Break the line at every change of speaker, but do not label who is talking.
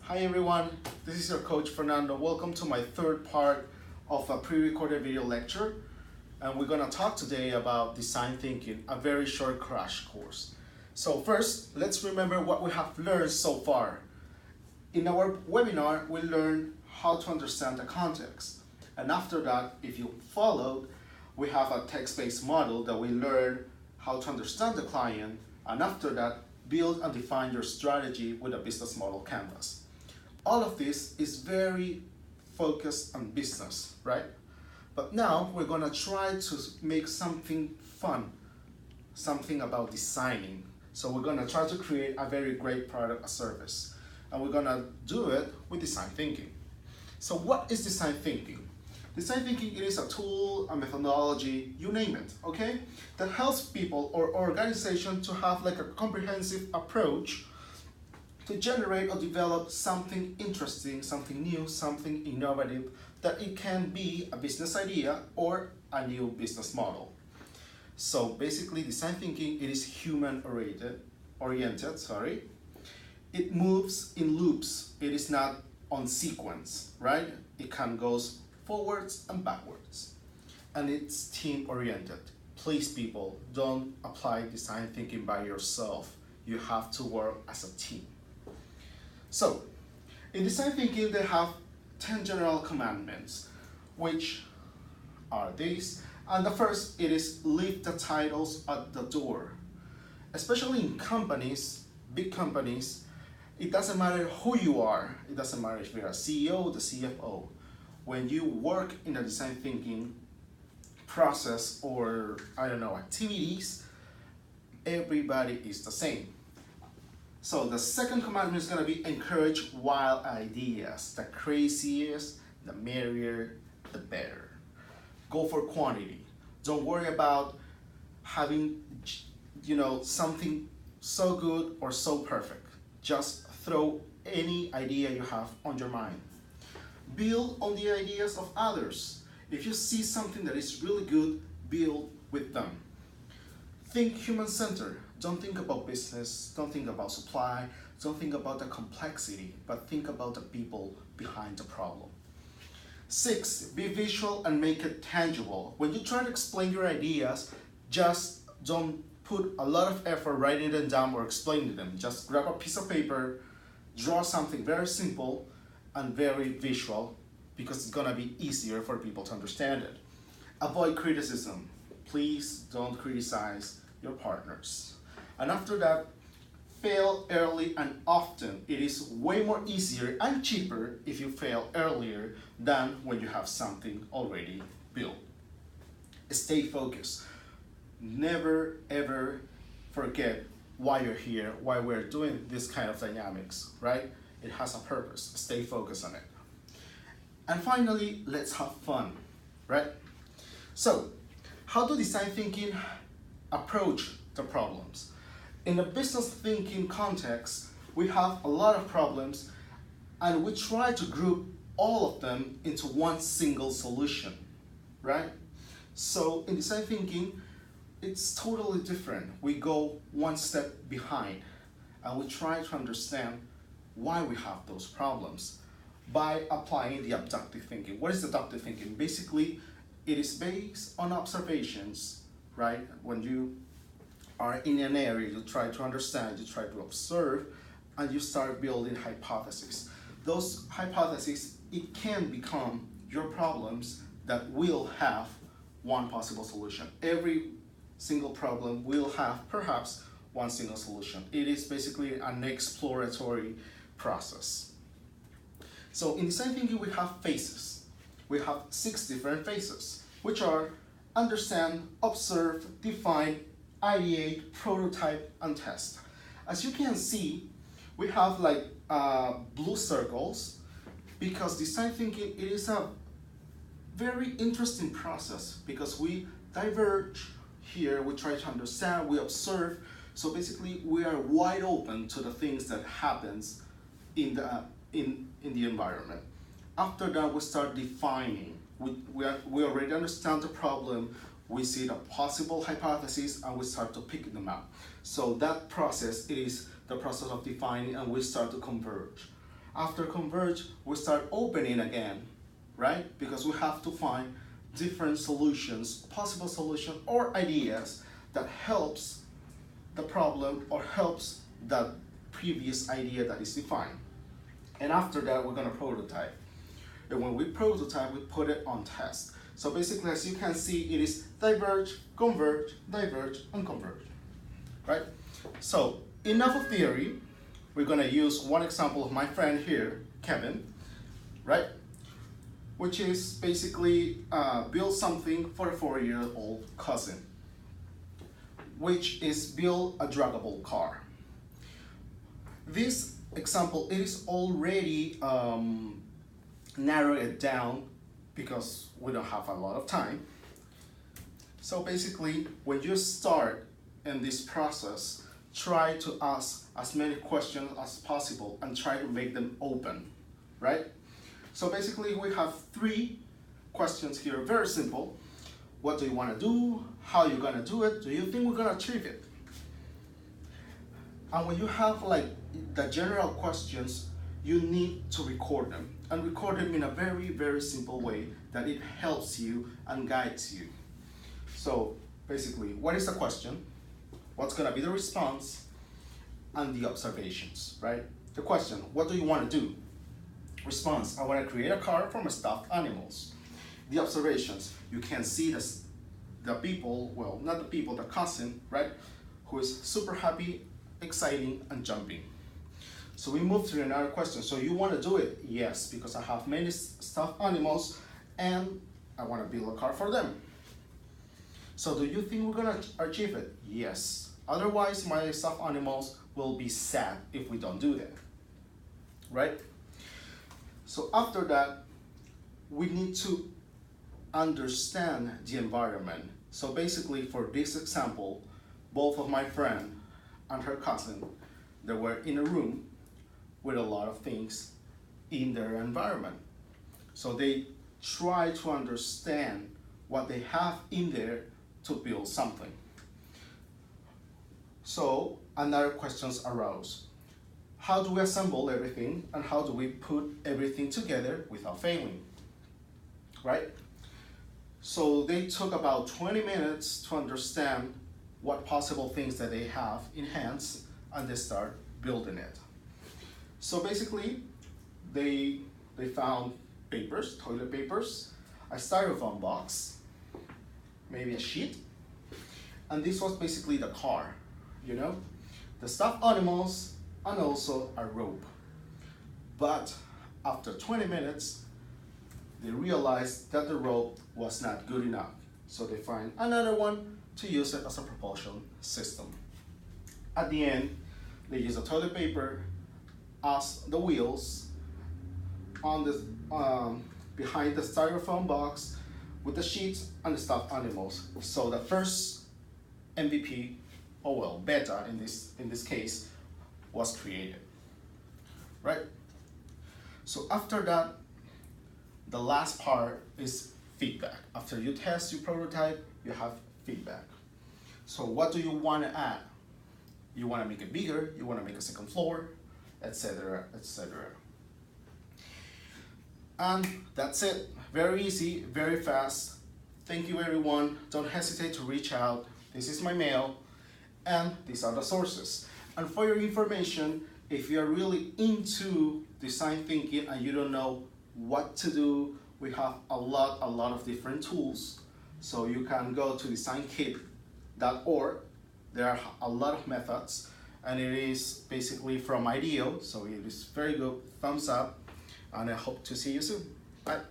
Hi everyone, this is your coach Fernando. Welcome to my third part of a pre-recorded video lecture. And we're gonna talk today about design thinking, a very short crash course. So first, let's remember what we have learned so far. In our webinar, we learned how to understand the context. And after that, if you followed, we have a text-based model that we learned how to understand the client. And after that, build and define your strategy with a business model canvas. All of this is very focused on business, right? But now we're gonna try to make something fun, something about designing. So we're gonna try to create a very great product or service. And we're gonna do it with design thinking. So what is design thinking? Design thinking is a tool, a methodology, you name it, okay? That helps people or organization to have like a comprehensive approach to generate or develop something interesting, something new, something innovative, that it can be a business idea or a new business model. So basically design thinking, it is human oriented. It moves in loops. It is not on sequence, right? It can goes forwards and backwards. And it's team oriented. Please people, don't apply design thinking by yourself. You have to work as a team. So, in design thinking, they have 10 general commandments, which are these. And the first, it is leave the titles at the door. Especially in companies, big companies, it doesn't matter who you are. It doesn't matter if you're a CEO, the CFO. When you work in a design thinking process or, activities, everybody is the same. So the second commandment is going to be encourage wild ideas. The craziest, the merrier, the better. Go for quantity. Don't worry about having, something so good or so perfect. Just throw any idea you have on your mind. Build on the ideas of others. If you see something that is really good, build with them. Think human-centered. Don't think about business, don't think about supply, don't think about the complexity, but think about the people behind the problem. 6, be visual and make it tangible. When you try to explain your ideas, just don't put a lot of effort writing them down or explaining them. Just grab a piece of paper, draw something very simple and very visual, because it's gonna be easier for people to understand it. Avoid criticism. Please don't criticize your partners. And after that, fail early and often. It is way more easier and cheaper if you fail earlier than when you have something already built. Stay focused. Never ever forget why you're here, why we're doing this kind of dynamics, right? It has a purpose. Stay focused on it. And finally, let's have fun, right? So, how do design thinking approach the problems? In the business thinking context, we have a lot of problems and we try to group all of them into one single solution, right? So in design thinking, it's totally different. We go one step behind and we try to understand why we have those problems by applying the abductive thinking. What is abductive thinking? Basically, it is based on observations, right? When you are in an area, you try to understand, you try to observe, and you start building hypotheses. Those hypotheses, it can become your problems that will have one possible solution. Every single problem will have perhaps one single solution. It is basically an exploratory process. So in design thinking, we have phases. We have 6 different phases, which are understand, observe, define, ideate, prototype, and test. As you can see, we have like blue circles because design thinking, it is a very interesting process because we diverge here, we try to understand, we observe. So basically, we are wide open to the things that happens in the environment. After that, we start defining. We already understand the problem, we see the possible hypotheses, and we start to pick them out. So that process is the process of defining, and we start to converge. After converge, we start opening again, right? Because we have to find different solutions, possible solution or ideas that helps the problem or helps the previous idea that is defined. And after that, we're gonna prototype. And when we prototype, we put it on test. So basically, as you can see, it is diverge, converge, and converge, right? So enough of theory. We're gonna use one example of my friend here, Kevin, right? Which is basically build something for a 4-year-old cousin, which is build a draggable car. This example, it is already narrowed it down because we don't have a lot of time. So basically, when you start in this process, try to ask as many questions as possible and try to make them open, right? So basically, we have 3 questions here, very simple. What do you want to do? How are you going to do it? Do you think we're going to achieve it? And when you have like the general questions, you need to record them, and record them in a very, very simple way that it helps you and guides you. So basically, what is the question? What's gonna be the response? And the observations, right? The question, what do you want to do? Response, I want to create a car from stuffed animals. The observations, you can see the people, well, not the people, the cousin, right? Who is super happy, exciting, and jumping. So we move to another question. So you want to do it? Yes, because I have many stuffed animals and I want to build a car for them. So do you think we're going to achieve it? Yes. Otherwise, my stuffed animals will be sad if we don't do that, right? So after that, we need to understand the environment. So basically, for this example, both of my friend and her cousin, they were in a room with a lot of things in their environment. So they try to understand what they have in there to build something. So another questions arose. How do we assemble everything and how do we put everything together without failing, right? So they took about 20 minutes to understand what possible things that they have in hands, and they start building it. So basically, they found papers, toilet papers, a styrofoam box, maybe a sheet, and this was basically the car, you know, the stuffed animals, and also a rope. But after 20 minutes, they realized that the rope was not good enough, so they find another one to use it as a propulsion system. At the end, they use the toilet paper as the wheels on the behind the styrofoam box with the sheets and the stuffed animals. So the first MVP, or well, beta in this case, was created, right? So after that, the last part is feedback. After you test, you prototype, you have feedback. So what do you want to add? You want to make it bigger, you want to make a second floor, etc., etc. And that's it. Very easy, very fast. Thank you, everyone. Don't hesitate to reach out. This is my mail, and these are the sources. And for your information, if you're really into design thinking and you don't know what to do, we have a lot of different tools. So you can go to designkit.org. There are a lot of methods, and it is basically from IDEO, so it is very good. Thumbs up, and I hope to see you soon. Bye.